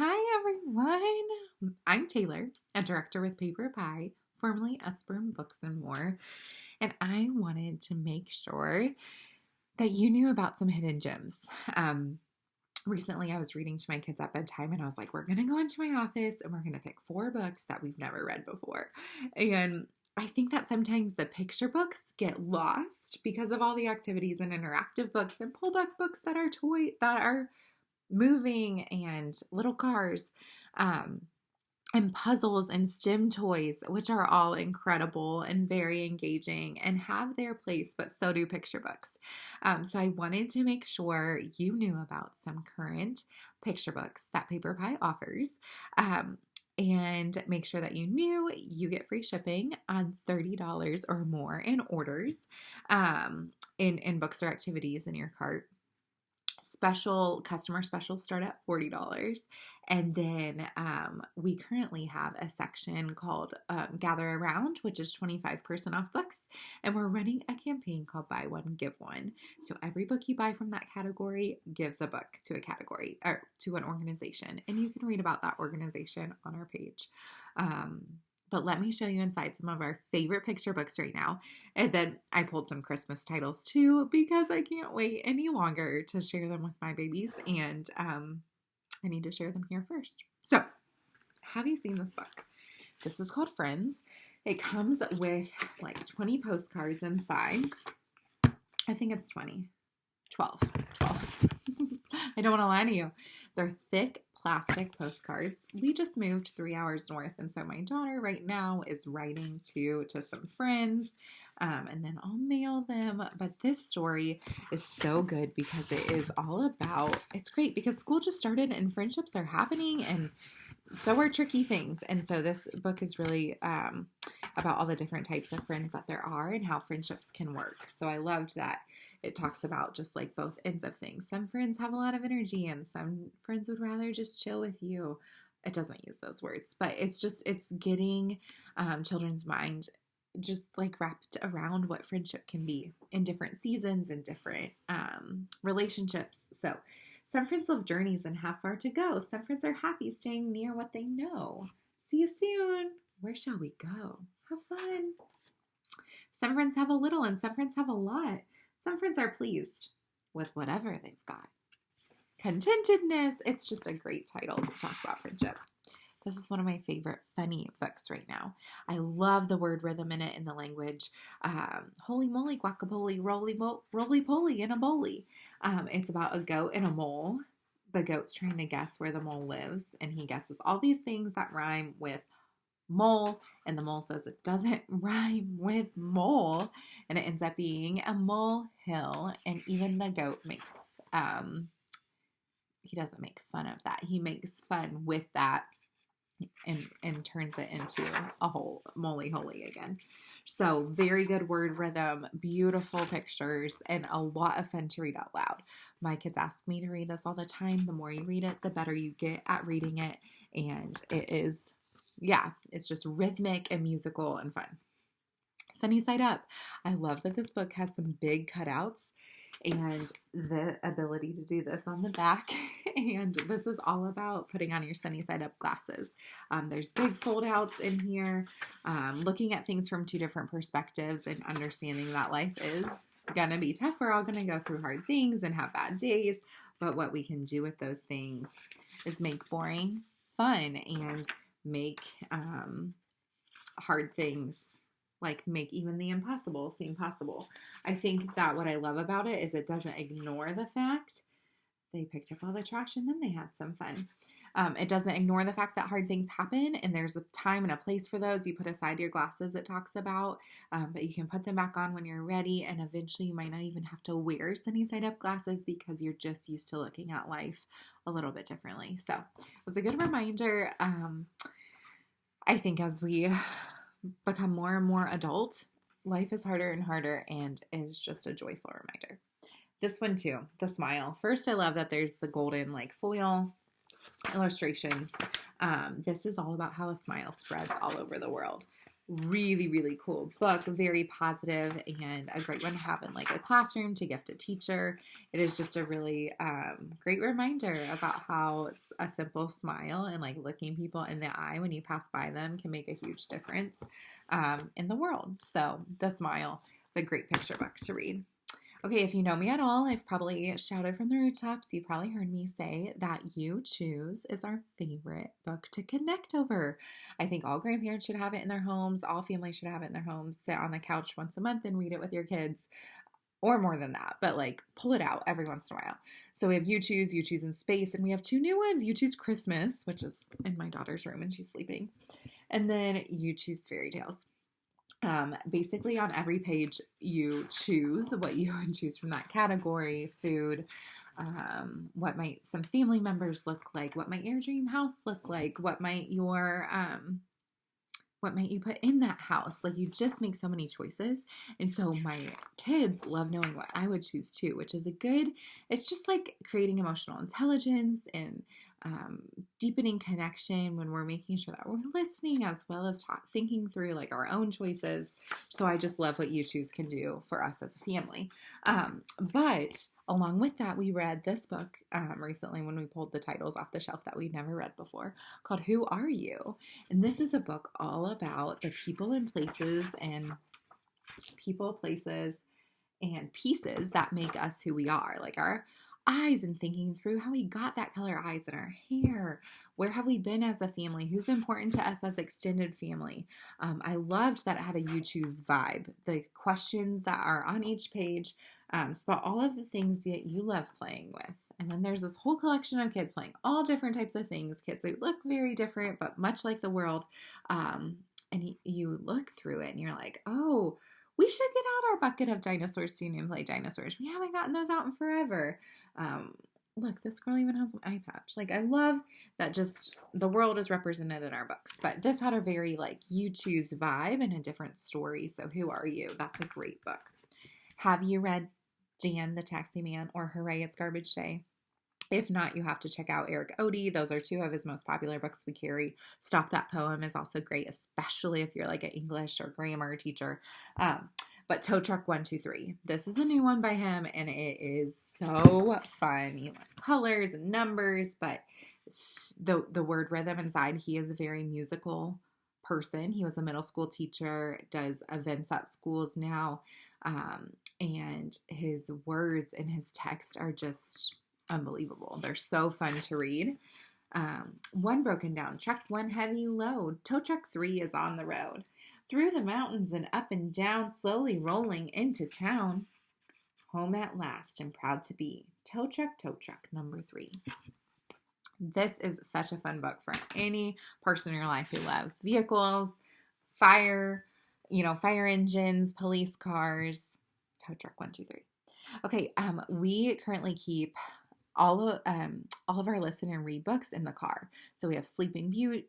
Hi, everyone. I'm Taylor, a director with PaperPie, formerly Esperin Books and More, and I wanted to make sure that you knew about some hidden gems. Recently, I was reading to my kids at bedtime, and I was like, we're going to go into my office and we're going to pick 4 books that we've never read before. And I think that sometimes the picture books get lost because of all the activities and interactive books and pull book books that are moving and little cars, um, and puzzles and STEM toys, which are all incredible and very engaging and have their place, but so do picture books. So I wanted to make sure you knew about some current picture books that PaperPie offers. And make sure that you knew you get free shipping on $30 or more in orders, in books or activities in your cart. Customer specials start at $40. And then we currently have a section called Gather Around, which is 25% off books. And we're running a campaign called Buy One, Give One. So every book you buy from that category gives a book to a category or to an organization. And you can read about that organization on our page. But let me show you inside some of our favorite picture books right now. And then I pulled some Christmas titles too, because I can't wait any longer to share them with my babies. And I need to share them here first. So, have you seen this book? This is called Friends. It comes with like 20 postcards inside. I think it's 20. 12. I don't want to lie to you. They're thick plastic postcards. We just moved 3 hours north, and so my daughter right now is writing to some friends, and then I'll mail them. But this story is so good because it is all about, it's great because school just started and friendships are happening, and so are tricky things. And so this book is really about all the different types of friends that there are and how friendships can work. So I loved that it talks about just like both ends of things. Some friends have a lot of energy and some friends would rather just chill with you. It doesn't use those words, but it's getting children's mind just like wrapped around what friendship can be in different seasons and different relationships. So some friends love journeys and have far to go. Some friends are happy staying near what they know. See you soon. Where shall we go? Have fun. Some friends have a little and some friends have a lot. Some friends are pleased with whatever they've got. Contentedness. It's just a great title to talk about friendship. This is one of my favorite funny books right now. I love the word rhythm in it in the language. Holy moly, guacamole, roly-poly in a bowly. It's about a goat and a mole. The goat's trying to guess where the mole lives, and he guesses all these things that rhyme with mole, and the mole says it doesn't rhyme with mole, and it ends up being a mole hill. And even the goat makes he doesn't make fun of that, he makes fun with that and turns it into a whole moly holy again. So very good word rhythm, beautiful pictures, and a lot of fun to read out loud. My kids ask me to read this all the time. The more you read it, the better you get at reading it, and it is, yeah, it's just rhythmic and musical and fun. Sunny Side Up. I love that this book has some big cutouts and the ability to do this on the back. And this is all about putting on your sunny side up glasses. There's big fold outs in here, looking at things from 2 different perspectives and understanding that life is going to be tough. We're all going to go through hard things and have bad days. But what we can do with those things is make boring fun and make hard things, like make even the impossible seem possible. I think that what I love about it is it doesn't ignore the fact they picked up all the trash and then they had some fun. It doesn't ignore the fact that hard things happen and there's a time and a place for those. You put aside your glasses, it talks about, but you can put them back on when you're ready, and eventually you might not even have to wear sunny side up glasses because you're just used to looking at life a little bit differently. So it was a good reminder. I think as we become more and more adult, life is harder and harder, and it's just a joyful reminder. This one too, the smile. First, I love that there's the golden like foil illustrations. This is all about how a smile spreads all over the world. Really, really cool book, very positive, and a great one to have in like a classroom to gift a teacher. It is just a really great reminder about how a simple smile and like looking people in the eye when you pass by them can make a huge difference in the world. So The Smile, it's a great picture book to read. Okay, if you know me at all, I've probably shouted from the rooftops. You've probably heard me say that You Choose is our favorite book to connect over. I think all grandparents should have it in their homes. All families should have it in their homes. Sit on the couch once a month and read it with your kids, or more than that, but like pull it out every once in a while. So we have You Choose in Space, and we have two new ones. You Choose Christmas, which is in my daughter's room and she's sleeping, and then You Choose Fairy Tales. Basically on every page you choose what you would choose from that category: food, what might some family members look like, what might your dream house look like, what might you put in that house. Like, you just make so many choices. And so my kids love knowing what I would choose too, which is it's just like creating emotional intelligence and deepening connection when we're making sure that we're listening, as well as thinking through like our own choices. So I just love what You Choose can do for us as a family. But along with that, we read this book recently when we pulled the titles off the shelf that we'd never read before, called Who Are You? And this is a book all about the people and places and pieces that make us who we are, like our eyes, and thinking through how we got that color eyes in our hair. Where have we been as a family? Who's important to us as extended family? I loved that it had a You Choose vibe. The questions that are on each page spot all of the things that you love playing with. And then there's this whole collection of kids playing all different types of things. Kids that look very different, but much like the world. And you look through it and you're like, oh, we should get out our bucket of dinosaurs soon and play dinosaurs. We haven't gotten those out in forever. Look, this girl even has an eye patch. Like, I love that just the world is represented in our books. But this had a very like You Choose vibe and a different story. So Who Are You? That's a great book. Have you read Dan the Taxi Man or Hooray, It's Garbage Day? If not, you have to check out Eric Odie. Those are two of his most popular books we carry. Stop That Poem is also great, especially if you're like an English or grammar teacher. But Tow Truck 123. This is a new one by him, and it is so fun. You like colors and numbers, but the word rhythm inside. He is a very musical person. He was a middle school teacher, does events at schools now, and his words and his text are just unbelievable. They're so fun to read. One broken down. Truck 1 heavy load. Tow Truck 3 is on the road. Through the mountains and up and down, slowly rolling into town. Home at last and proud to be. Tow Truck number 3. This is such a fun book for any person in your life who loves vehicles, fire engines, police cars. Tow Truck 1, 2, 3. Okay, we currently keep all of our listen and read books in the car. So we have Sleeping Beauty.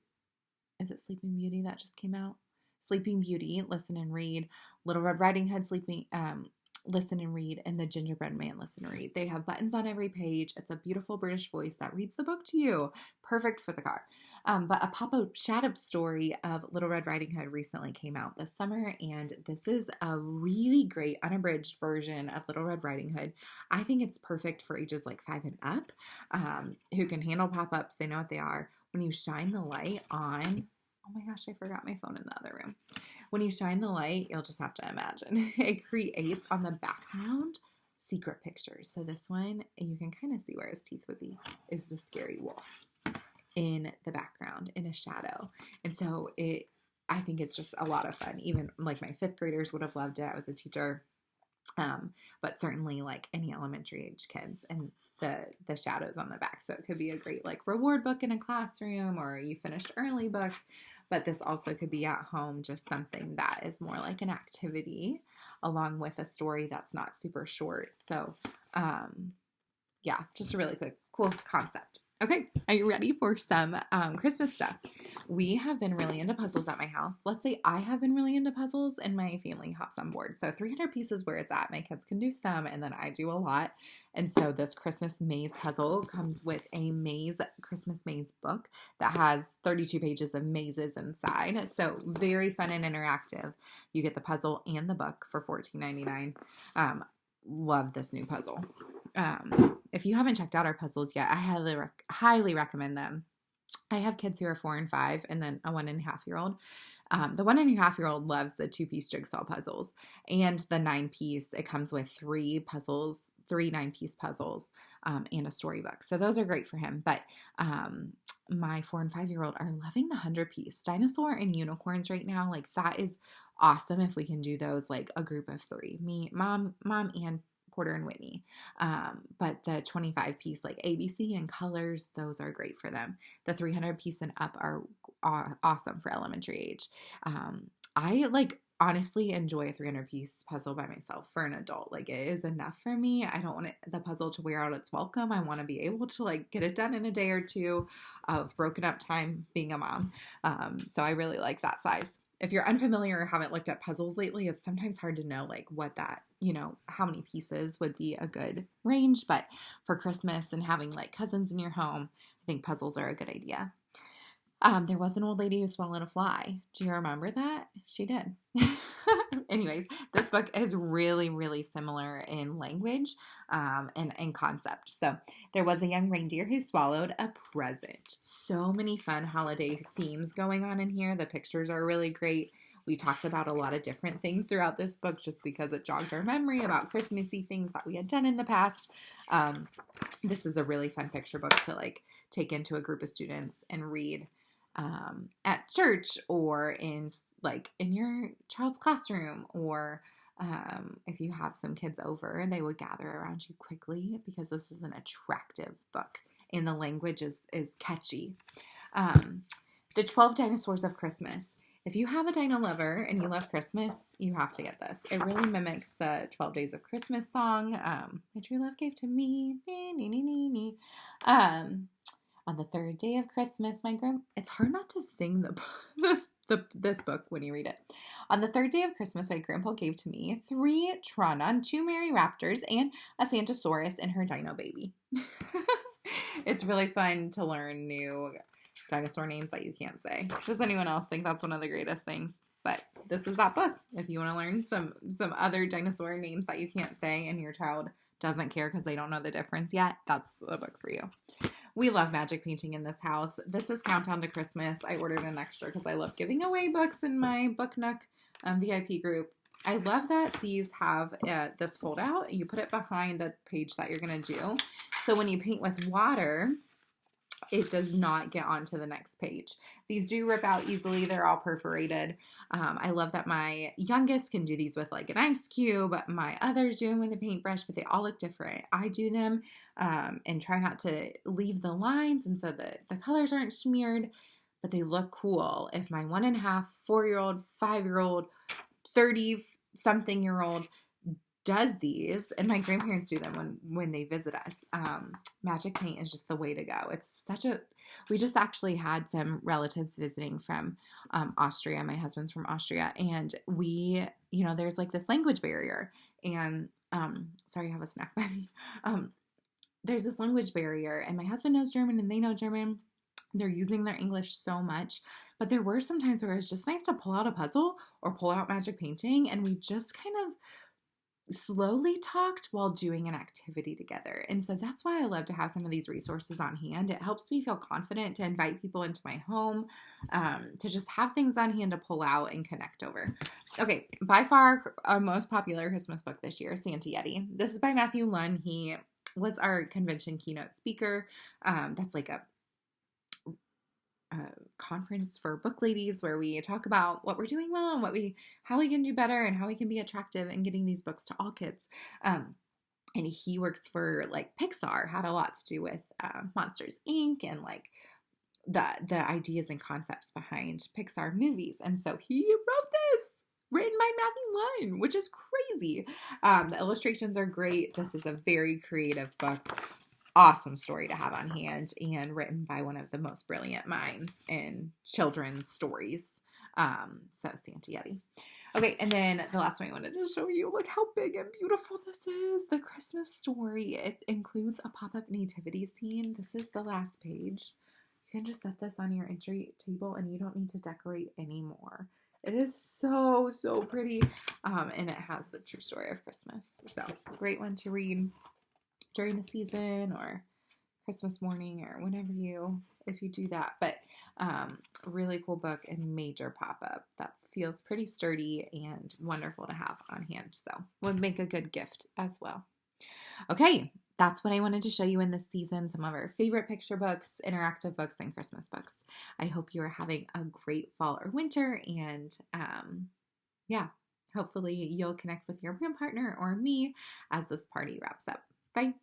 Is it Sleeping Beauty that just came out? Sleeping Beauty, Listen and Read. Little Red Riding Hood, Listen and Read, and The Gingerbread Man, Listen and Read. They have buttons on every page. It's a beautiful British voice that reads the book to you. Perfect for the car. But a pop-up shut-up story of Little Red Riding Hood recently came out this summer, and this is a really great unabridged version of Little Red Riding Hood. I think it's perfect for ages like 5 and up, who can handle pop-ups. They know what they are. When you shine the light on... Oh my gosh, I forgot my phone in the other room. When you shine the light, you'll just have to imagine. It creates on the background secret pictures. So this one, you can kind of see where his teeth would be, is the scary wolf in the background in a shadow. And so I think it's just a lot of fun. Even like my 5th graders would have loved it. I was a teacher. But certainly like any elementary age kids, and the shadows on the back. So it could be a great like reward book in a classroom, or you finished early book. But this also could be at home, just something that is more like an activity along with a story that's not super short. So yeah, just a really cool concept. Okay, are you ready for some Christmas stuff? we have been really into puzzles at my house. Let's say I have been really into puzzles and my family hops on board. So 300 pieces where it's at. My kids can do some and then I do a lot. And so this Christmas maze puzzle comes with a Christmas maze book that has 32 pages of mazes inside. So very fun and interactive. You get the puzzle and the book for $14.99. Love this new puzzle. If you haven't checked out our puzzles yet, I highly recommend them. I have kids who are 4 and 5 and then a 1.5-year-old. The 1.5-year-old loves the 2-piece jigsaw puzzles and the 9-piece. It comes with 3 puzzles, 3 9-piece puzzles, and a storybook. So those are great for him. But my 4 and 5-year-old are loving the 100-piece dinosaur and unicorns right now. Like that is awesome if we can do those like a group of 3, me, mom, and Porter and Whitney. But the 25-piece like ABC and colors, those are great for them. The 300-piece and up are awesome for elementary age. I like honestly enjoy a 300-piece puzzle by myself for an adult. Like it is enough for me. I don't want the puzzle to wear out its welcome. I want to be able to like get it done in a day or two of broken up time being a mom. So I really like that size. If you're unfamiliar or haven't looked at puzzles lately, it's sometimes hard to know like what that, how many pieces would be a good range. But for Christmas and having like cousins in your home, I think puzzles are a good idea. There was an old lady who swallowed a fly. Do you remember that? She did. Anyways, this book is really, really similar in language and in concept. So there was a young reindeer who swallowed a present. So many fun holiday themes going on in here. The pictures are really great. We talked about a lot of different things throughout this book just because it jogged our memory about Christmassy things that we had done in the past. This is a really fun picture book to like take into a group of students and read at church or in your child's classroom, or if you have some kids over, they will gather around you quickly because this is an attractive book and the language is catchy. The 12 Dinosaurs of Christmas. If you have a dino lover and you love Christmas, you have to get this. It really mimics the 12 Days of Christmas song. My true love gave to me. On the 3rd day of Christmas, it's hard not to sing this book when you read it. On the 3rd day of Christmas, my grandpa gave to me 3 Tronon, 2 Mary Raptors, and a Santosaurus and her dino baby. It's really fun to learn new dinosaur names that you can't say. Does anyone else think that's one of the greatest things? But this is that book. If you want to learn some other dinosaur names that you can't say and your child doesn't care because they don't know the difference yet, that's the book for you. We love magic painting in this house. This is Countdown to Christmas. I ordered an extra because I love giving away books in my Book Nook VIP group. I love that these have this fold out. You put it behind the page that you're going to do. So when you paint with water, it does not get onto the next page. These do rip out easily. They're all perforated. I love that my youngest can do these with like an ice cube. My others do them with a paintbrush, but they all look different. I do them and try not to leave the lines, and so the colors aren't smeared, but they look cool. If my 1.5, 4-year-old, 5-year-old, 30-something-year-old does these, and my grandparents do them when they visit us, magic paint is just the way to go. We just actually had some relatives visiting from Austria. My husband's from Austria, and we, there's like this language barrier, and sorry, I have a snack by me. There's this language barrier, and my husband knows German and they know German. They're using their English so much, but there were some times where it was just nice to pull out a puzzle or pull out magic painting, and we just kind of slowly talked while doing an activity together. And so that's why I love to have some of these resources on hand. It helps me feel confident to invite people into my home, to just have things on hand to pull out and connect over. Okay, by far our most popular Christmas book this year, Santa Yeti. This is by Matthew Lunn. He was our convention keynote speaker. That's like a conference for book ladies where we talk about what we're doing well and how we can do better and how we can be attractive in getting these books to all kids. And he works for like Pixar, had a lot to do with Monsters Inc. and like the ideas and concepts behind Pixar movies. And so he wrote this, written by Matthew Lunn, which is crazy. The illustrations are great. This is a very creative book. awesome story to have on hand and written by one of the most brilliant minds in children's stories. So Santa Yeti. Okay, and then the last one I wanted to show you, look how big and beautiful this is. The Christmas story. It includes a pop-up nativity scene. This is the last page. You can just set this on your entry table and you don't need to decorate anymore. It is so, so pretty. And it has the true story of Christmas. So great one to read during the season or Christmas morning or whenever if you do that. But really cool book and major pop-up that feels pretty sturdy and wonderful to have on hand. So would make a good gift as well. Okay, that's what I wanted to show you in this season. Some of our favorite picture books, interactive books, and Christmas books. I hope you are having a great fall or winter, and hopefully you'll connect with your brand partner or me as this party wraps up. Bye.